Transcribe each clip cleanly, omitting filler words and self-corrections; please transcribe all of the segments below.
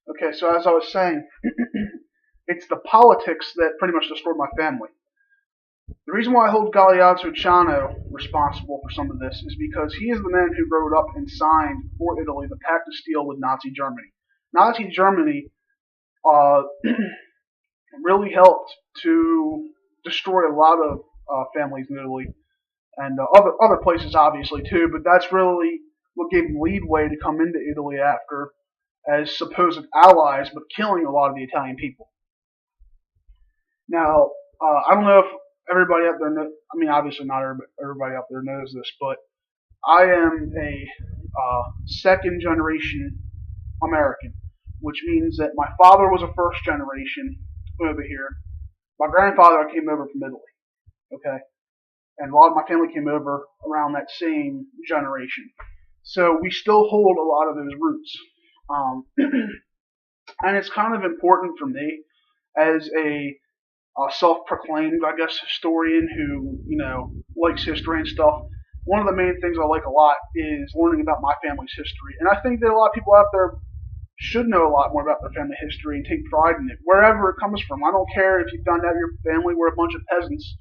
Okay, so as I was saying, it's the politics that pretty much destroyed my family. The reason why I hold Galeazzo Ciano responsible for some of this is because he is the man who wrote up and signed for Italy the Pact of Steel with Nazi Germany. Nazi Germany uh, really helped to destroy a lot of families in Italy and other places, obviously too. But that's really what gave them leadway to come into Italy after as supposed allies, but killing a lot of the Italian people. Now, I don't know if everybody out there knows, I mean, obviously not everybody out there knows this, but I am a second generation American, which means that my father was a first generation over here. My grandfather came over from Italy, okay? And a lot of my family came over around that same generation. So we still hold a lot of those roots. And it's kind of important for me as a self-proclaimed, I guess, historian who, likes history and stuff. One of the main things I like a lot is learning about my family's history. And I think that a lot of people out there should know a lot more about their family history and take pride in it, wherever it comes from. I don't care if you found out your family were a bunch of peasants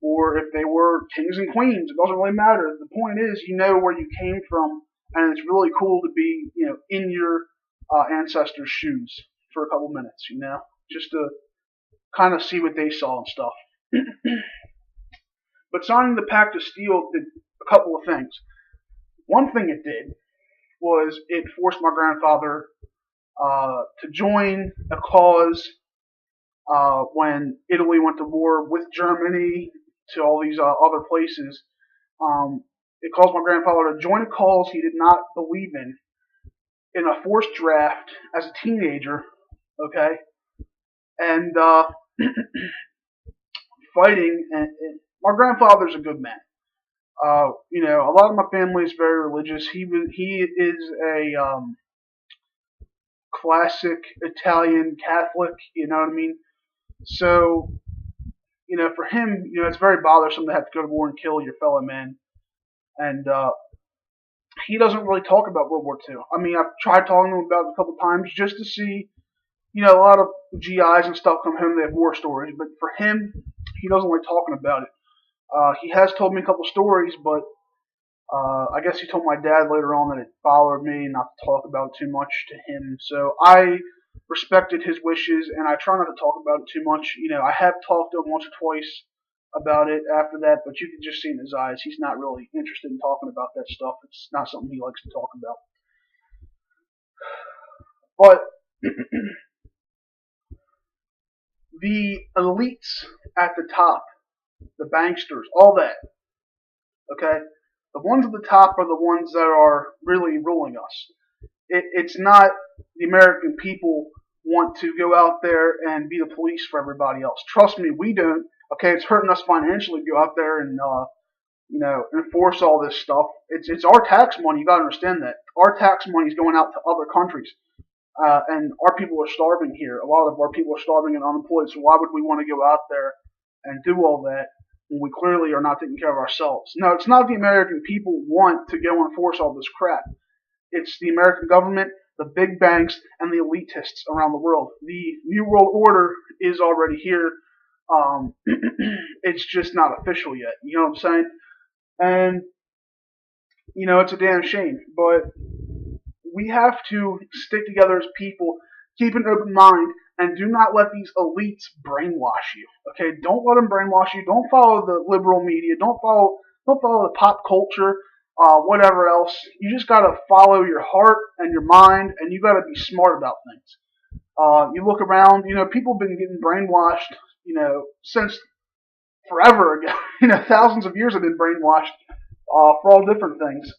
or if they were kings and queens. It doesn't really matter. The point is, you know where you came from, and it's really cool to be, in your ancestors' shoes for a couple minutes, just to kind of see what they saw and stuff. But signing the Pact of Steel did a couple of things. One thing it did was it forced my grandfather to join a cause when Italy went to war with Germany to all these other places. It caused my grandfather to join a cause he did not believe in a forced draft as a teenager, okay? And fighting, and my grandfather's a good man. A lot of my family is very religious. He is a classic Italian Catholic. You know what I mean? So, for him, it's very bothersome to have to go to war and kill your fellow man. And he doesn't really talk about World War II. I mean, I've tried talking to him about it a couple times just to see, a lot of GIs and stuff come home, they have war stories. But for him, he doesn't like talking about it. He has told me a couple stories, but I guess he told my dad later on that it bothered me not to talk about it too much to him. So I respected his wishes, and I try not to talk about it too much. I have talked to him once or twice about it after that, but you can just see in his eyes he's not really interested in talking about that stuff. It's not something he likes to talk about. But the elites at the top, the banksters, all that, okay? The ones at the top are the ones that are really ruling us. It's not the American people want to go out there and be the police for everybody else. Trust me, we don't. Okay, it's hurting us financially to go out there and enforce all this stuff. It's our tax money. You got to understand that our tax money is going out to other countries, and our people are starving here. A lot of our people are starving and unemployed. So why would we want to go out there and do all that when we clearly are not taking care of ourselves? No, it's not the American people want to go and enforce all this crap. It's the American government, the big banks, and the elitists around the world. The New World Order is already here. It's just not official yet. You know what I'm saying? And, it's a damn shame. But we have to stick together as people, keep an open mind, and do not let these elites brainwash you. Okay? Don't let them brainwash you. Don't follow the liberal media. Don't follow the pop culture. Whatever else. You just gotta follow your heart and your mind, and you gotta be smart about things. You look around, people have been getting brainwashed, since forever ago. Thousands of years have been brainwashed, for all different things.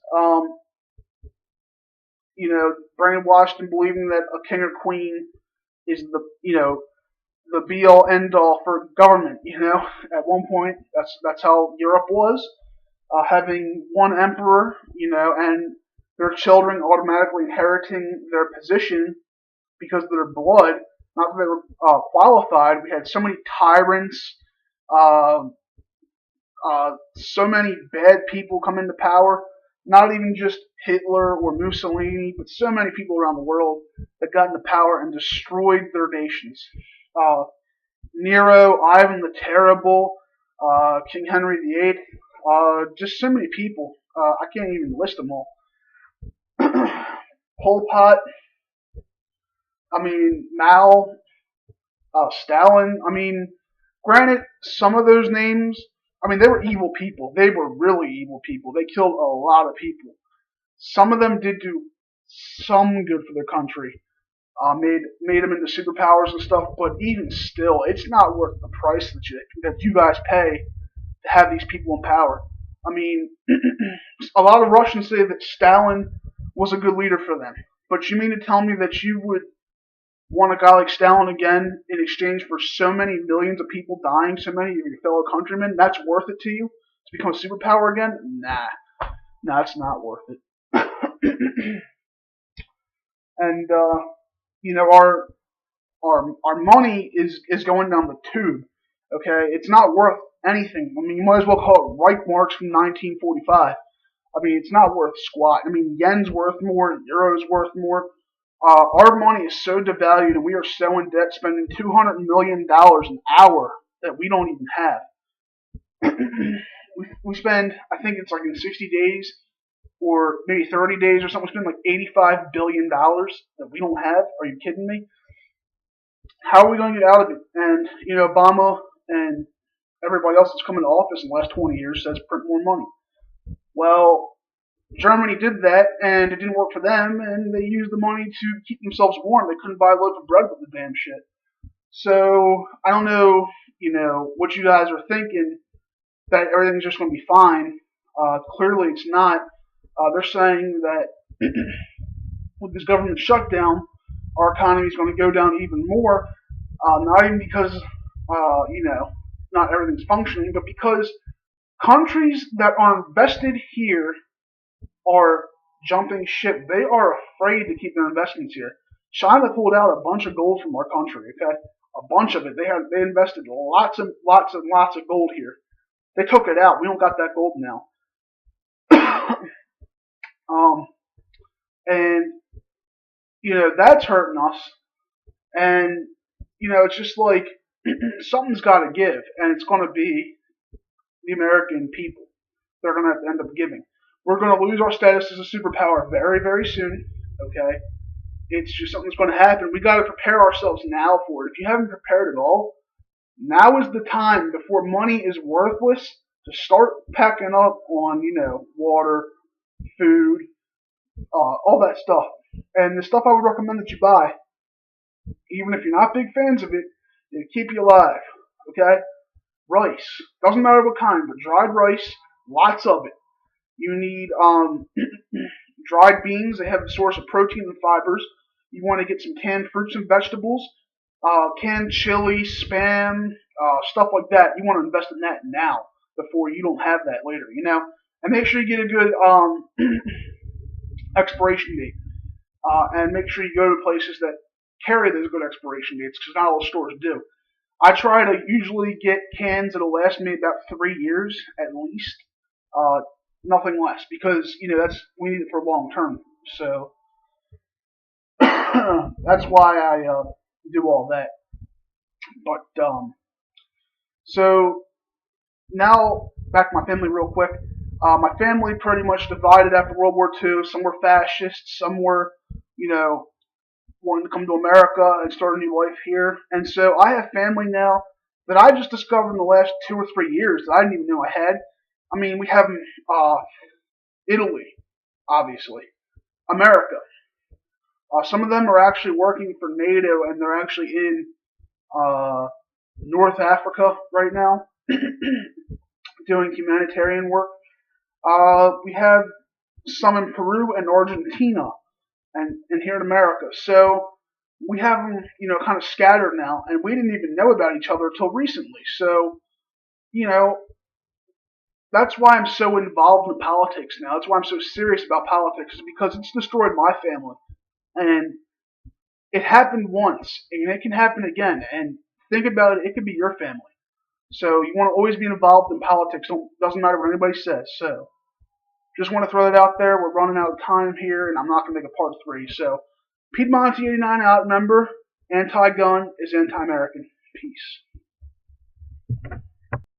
Brainwashed in believing that a king or queen is the be all end all for government. At one point, that's how Europe was. Having one emperor, and their children automatically inheriting their position because of their blood, not that they were qualified. We had so many tyrants, so many bad people come into power Not even just Hitler or Mussolini, but so many people around the world that got into power and destroyed their nations. Uh, Nero, Ivan the Terrible, King Henry VIII, just so many people. I can't even list them all. Pol Pot, I mean, Mao, Stalin. I mean, granted, some of those names, I mean, they were evil people. They were really evil people. They killed a lot of people. Some of them did do some good for their country, made them into superpowers and stuff. But even still, it's not worth the price that you guys pay to have these people in power. I mean, a lot of Russians say that Stalin was a good leader for them. But you mean to tell me that you would want a guy like Stalin again in exchange for so many millions of people dying, so many of your fellow countrymen? That's worth it to you to become a superpower again? Nah, it's not worth it. And you know, our money is going down the tube. Okay, it's not worth anything. I mean, you might as well call it Reichmarks from 1945. I mean, it's not worth squat. I mean, yen's worth more, euro's worth more. Our money is so devalued, and we are so in debt, spending $200 million an hour that we don't even have. we spend, I think it's like in 60 days, or maybe 30 days or something, we spend like $85 billion that we don't have. Are you kidding me? How are we going to get out of it? And, you know, Obama and everybody else that's come into office in the last 20 years says print more money. Well, Germany did that, and it didn't work for them, and they used the money to keep themselves warm. They couldn't buy a loaf of bread with the damn shit. So, I don't know, you know, what you guys are thinking, that everything's just going to be fine. Clearly it's not. They're saying that with this government shutdown, our economy is going to go down even more. Not even because, you know, not everything's functioning, but because countries that are invested here are jumping ship. They are afraid to keep their investments here. China pulled out a bunch of gold from our country. Okay, a bunch of it. They invested lots and lots of gold here. They took it out. We don't got that gold now. And you know that's hurting us. And you know it's just like something's got to give, and it's going to be the American people. They're going to have to end up giving. We're going to lose our status as a superpower very, very soon. Okay, it's just something's going to happen. We got to prepare ourselves now for it. If you haven't prepared at all, now is the time before money is worthless to start packing up on, you know, water, food, all that stuff. And the stuff I would recommend that you buy, even if you're not big fans of it, it'll keep you alive. Okay, rice. Doesn't matter what kind, but dried rice, lots of it. You need dried beans. They have a source of protein and fibers. You want to get some canned fruits and vegetables, canned chili, spam, stuff like that. You want to invest in that now before you don't have that later, you know. And make sure you get a good expiration date. And make sure you go to places that carry those good expiration dates, because not all stores do. I try to usually get cans that'll last me about 3 years at least. Nothing less, because you know we need it for long term. So that's why I do all that. But so now back to my family real quick. My family pretty much divided after World War II. Some were fascists, some were, you know, wanting to come to America and start a new life here. And so I have family now that I just discovered in the last 2 or 3 years that I didn't even know I had. I mean, we have Italy, obviously, America. Some of them are actually working for NATO, and they're actually in North Africa right now, doing humanitarian work. We have some in Peru and Argentina, and here in America. So we have them, you know, kind of scattered now, and we didn't even know about each other until recently. So, you know, that's why I'm so involved in politics now. That's why I'm so serious about politics, is because it's destroyed my family. And it happened once, and it can happen again. And think about it, it could be your family. So you want to always be involved in politics. Doesn't matter what anybody says. So Just want to throw that out there. We're running out of time here, and I'm not going to make a part 3. So, Peidmonte 89 out. Remember, anti-gun is anti-American. Peace.